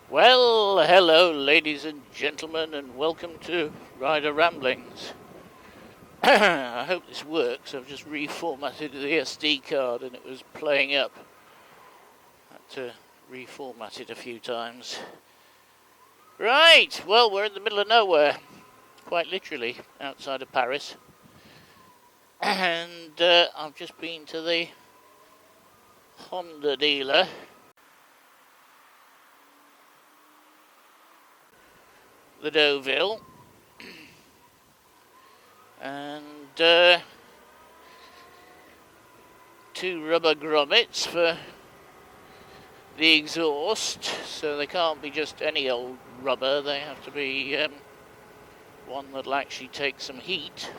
Well, hello ladies and gentlemen, and welcome to Rider Ramblings. I hope this works. I've just reformatted the SD card and it was playing up. Had to reformat it a few times. Right, well, we're in the middle of nowhere, quite literally, outside of Paris. And I've just been to the Honda dealer. The Deauville, and 2 rubber grommets for the exhaust, so they can't be just any old rubber, they have to be one that'll actually take some heat.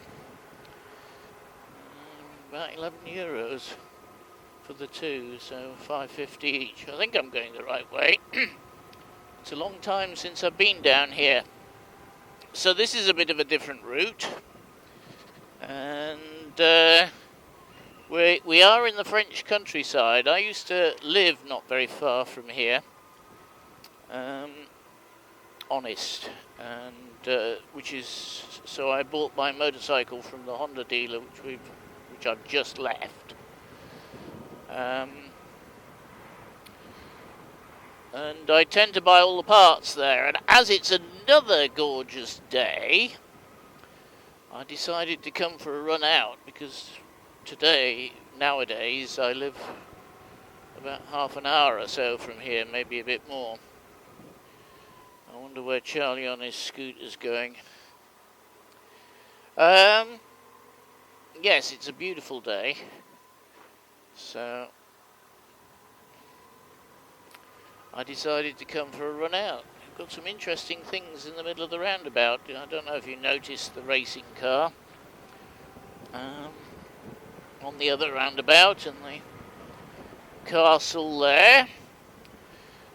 About €11 for the 2, so $5.50 each. I think I'm going the right way. It's a long time since I've been down here. So this is a bit of a different route. And we are in the French countryside. I used to live not very far from here. Honest. And so I bought my motorcycle from the Honda dealer, which I've just left. And I tend to buy all the parts there, and as it's another gorgeous day, I decided to come for a run out, because nowadays, I live about half an hour or so from here, maybe a bit more. I wonder where Charlie on his scooter's going. Yes, it's a beautiful day, so I decided to come for a run out. We've got some interesting things in the middle of the roundabout. I don't know if you noticed the racing car on the other roundabout and the castle there.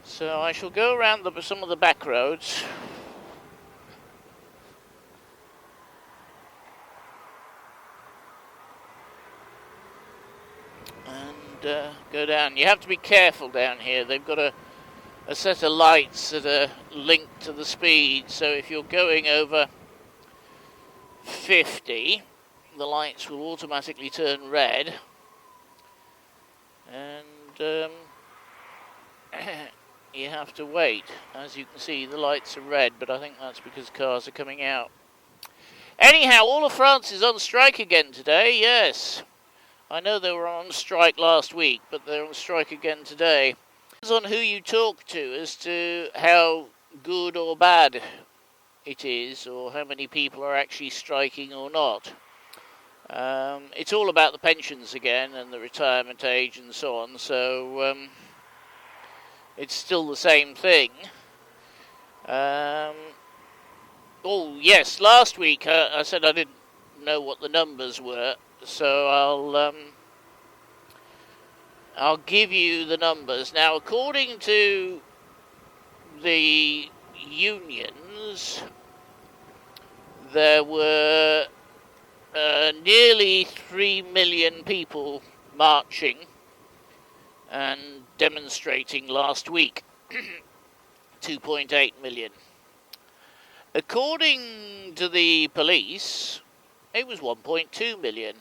So I shall go around some of the back roads. And go down. You have to be careful down here. They've got a set of lights that are linked to the speed, so if you're going over 50, the lights will automatically turn red, and you have to wait. As you can see, the lights are red, but I think that's because cars are coming out. Anyhow, all of France is on strike again today, yes. I know they were on strike last week, but they're on strike again today. On who you talk to as to how good or bad it is, or how many people are actually striking or not. It's all about the pensions again and the retirement age and so on, so it's still the same thing. Oh yes, last week I said I didn't know what the numbers were, so I'll give you the numbers. Now, according to the unions, there were nearly 3 million people marching and demonstrating last week. 2.8 million. According to the police, it was 1.2 million,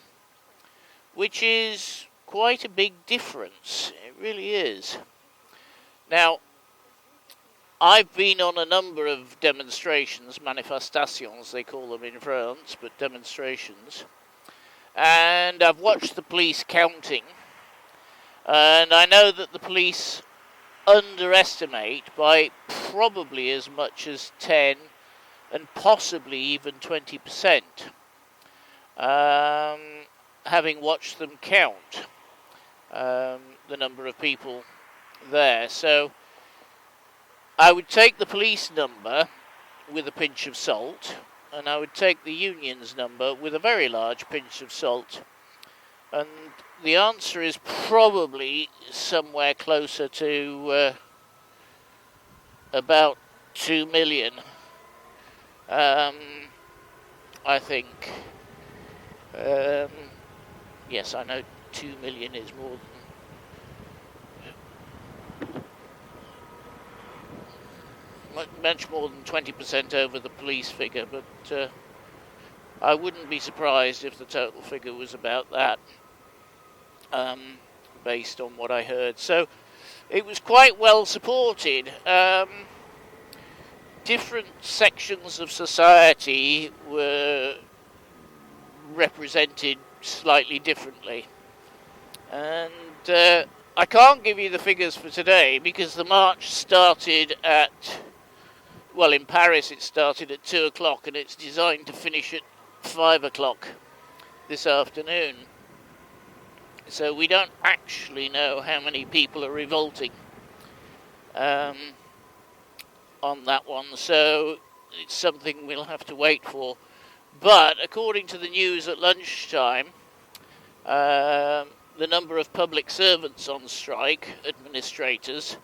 which is quite a big difference. It really is. Now, I've been on a number of demonstrations, manifestations they call them in France, but demonstrations, and I've watched the police counting, and I know that the police underestimate by probably as much as 10 and possibly even 20%, having watched them count the number of people there. So I would take the police number with a pinch of salt, and I would take the union's number with a very large pinch of salt, and the answer is probably somewhere closer to about 2 million, I think. Yes, I know 2 million is more than... much more than 20% over the police figure, but I wouldn't be surprised if the total figure was about that, based on what I heard. So it was quite well supported. Different sections of society were represented slightly differently. And I can't give you the figures for today because the march started at, well, in Paris it started at 2 o'clock and it's designed to finish at 5 o'clock this afternoon. So we don't actually know how many people are revolting on that one. So it's something we'll have to wait for. But according to the news at lunchtime, the number of public servants on strike, administrators,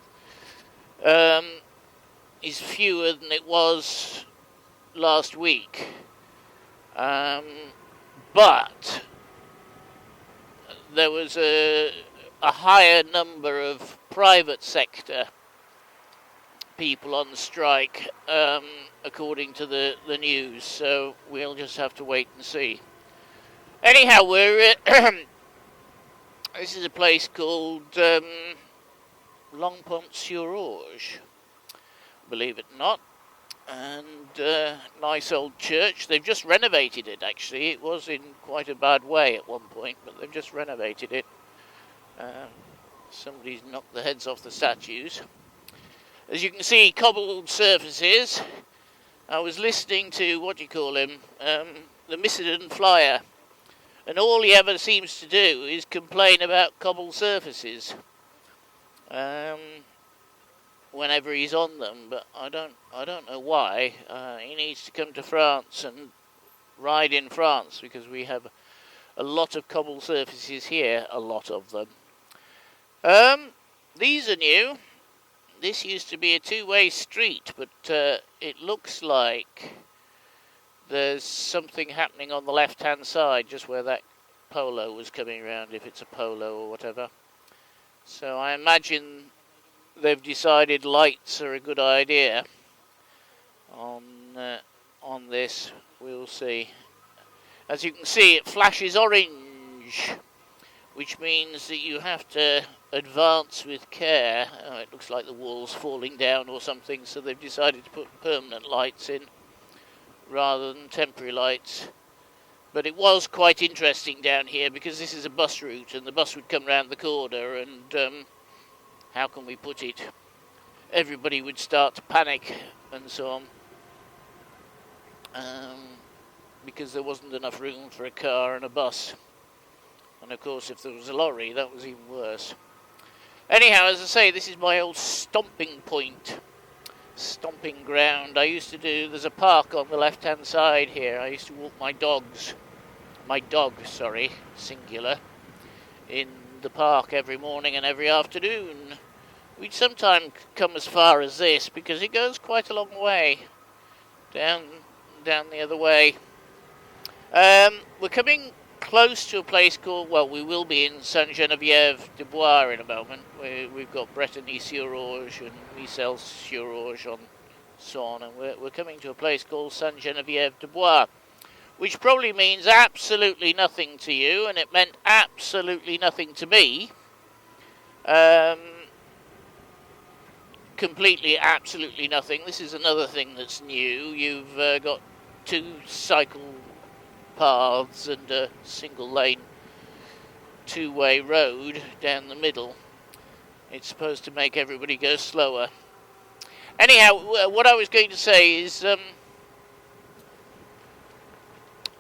is fewer than it was last week. But there was a higher number of private sector people on strike, according to the news, so we'll just have to wait and see. Anyhow, we're this is a place called Longpont-sur-Orge, believe it or not, and nice old church. They've just renovated it, actually. It was in quite a bad way at one point, but they've just renovated it. Somebody's knocked the heads off the statues. As you can see, cobbled surfaces. I was listening to, what do you call him, the Missenden Flyer, and all he ever seems to do is complain about cobbled surfaces whenever he's on them. But I don't know why. He needs to come to France and ride in France, because we have a lot of cobbled surfaces here, a lot of them. These are new. This used to be a two-way street, but it looks like there's something happening on the left-hand side, just where that polo was coming around, if it's a polo or whatever. So I imagine they've decided lights are a good idea on this. We'll see. As you can see, it flashes orange, which means that you have to advance with care. Oh, it looks like the wall's falling down or something, so they've decided to put permanent lights in rather than temporary lights. But it was quite interesting down here, because this is a bus route and the bus would come round the corner, and how can we put it? Everybody would start to panic and so on, because there wasn't enough room for a car and a bus. And of course, if there was a lorry, that was even worse. Anyhow, as I say, this is my old stomping point, stomping ground. I used to do, there's a park on the left-hand side here. I used to walk my dog, singular, in the park every morning and every afternoon. We'd sometimes come as far as this, because it goes quite a long way down the other way. We're coming close to a place called, well, we will be in Saint-Geneviève-de-Bois in a moment. We've got Bretigny-sur-Orge and Missel-sur-Orge on Saône, and we're coming to a place called Saint-Geneviève-de-Bois, which probably means absolutely nothing to you, and it meant absolutely nothing to me. Completely, absolutely nothing. This is another thing that's new. You've got two cycle paths and a single lane two-way road down the middle. It's supposed to make everybody go slower. Anyhow, what I was going to say is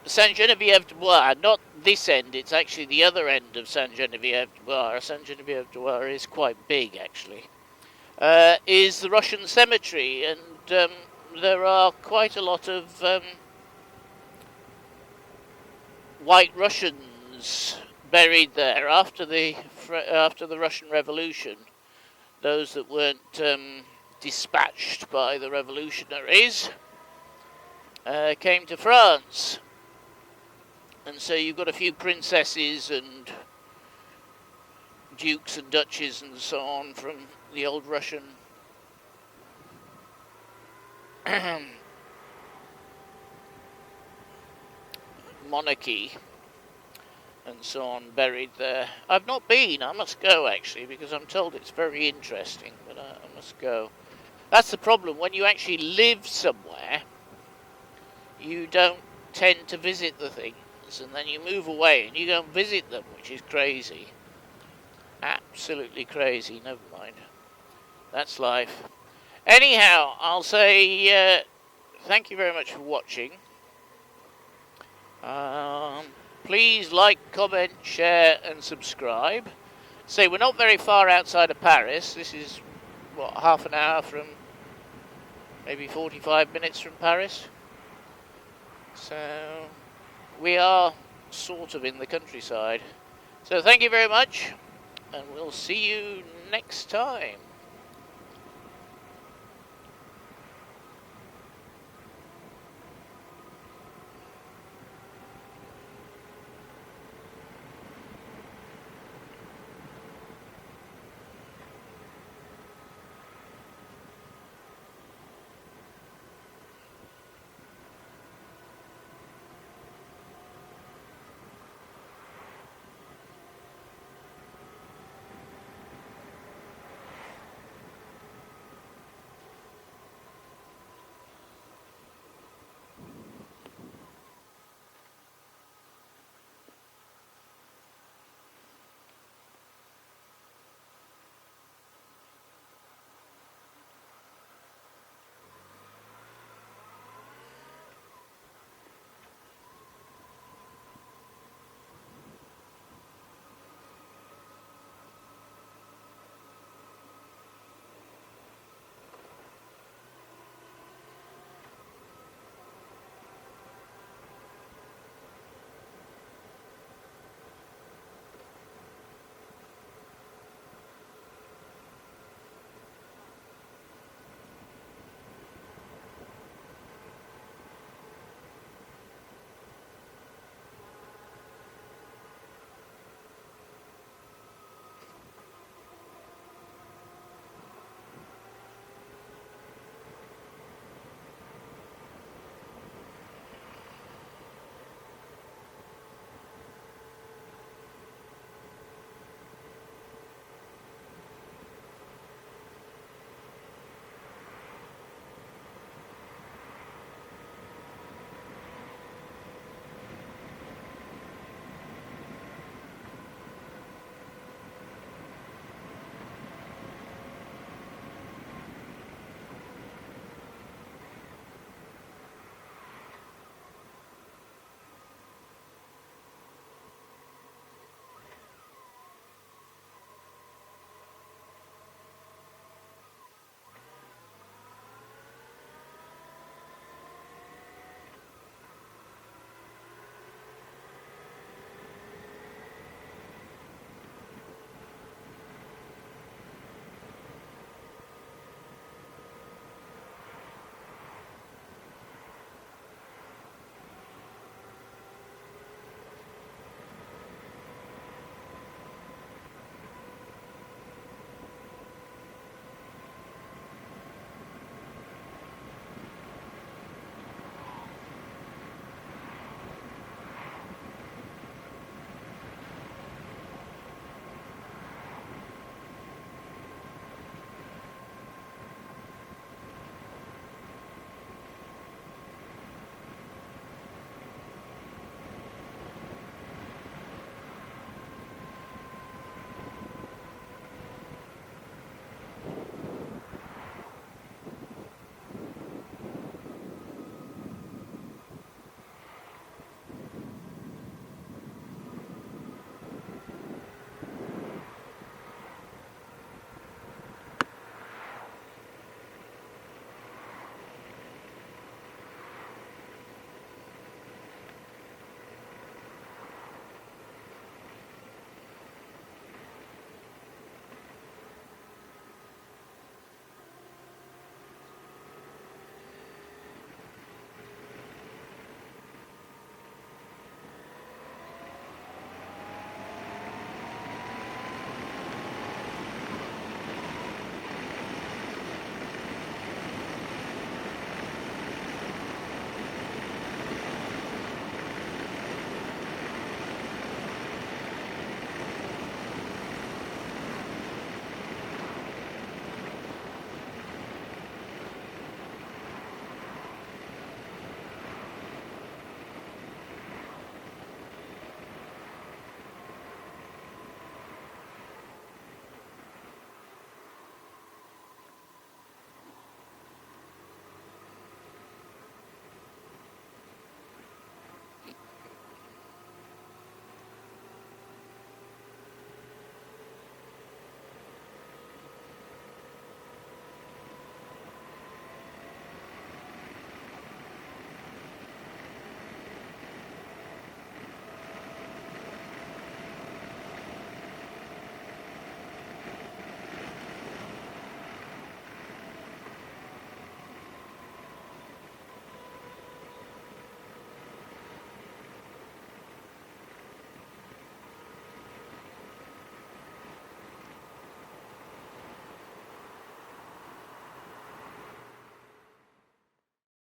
Saint-Geneviève-de-Bois, not this end, it's actually the other end of Saint-Geneviève-de-Bois. Saint-Geneviève-de-Bois is quite big, actually. Is the Russian cemetery, and there are quite a lot of White Russians buried there after the Russian Revolution. Those that weren't dispatched by the revolutionaries came to France, and so you've got a few princesses and dukes and duchesses and so on from the old Russian monarchy and so on buried there. I've not been. I must go, actually, because I'm told it's very interesting, but I must go. That's the problem. When you actually live somewhere, you don't tend to visit the things, and then you move away and you go and visit them, which is crazy. Absolutely crazy. Never mind. That's life. Anyhow, I'll say thank you very much for watching. Please like, comment, share and subscribe. Say, we're not very far outside of Paris. This is, what, half an hour from, maybe 45 minutes from Paris. So, we are sort of in the countryside. So thank you very much, and we'll see you next time.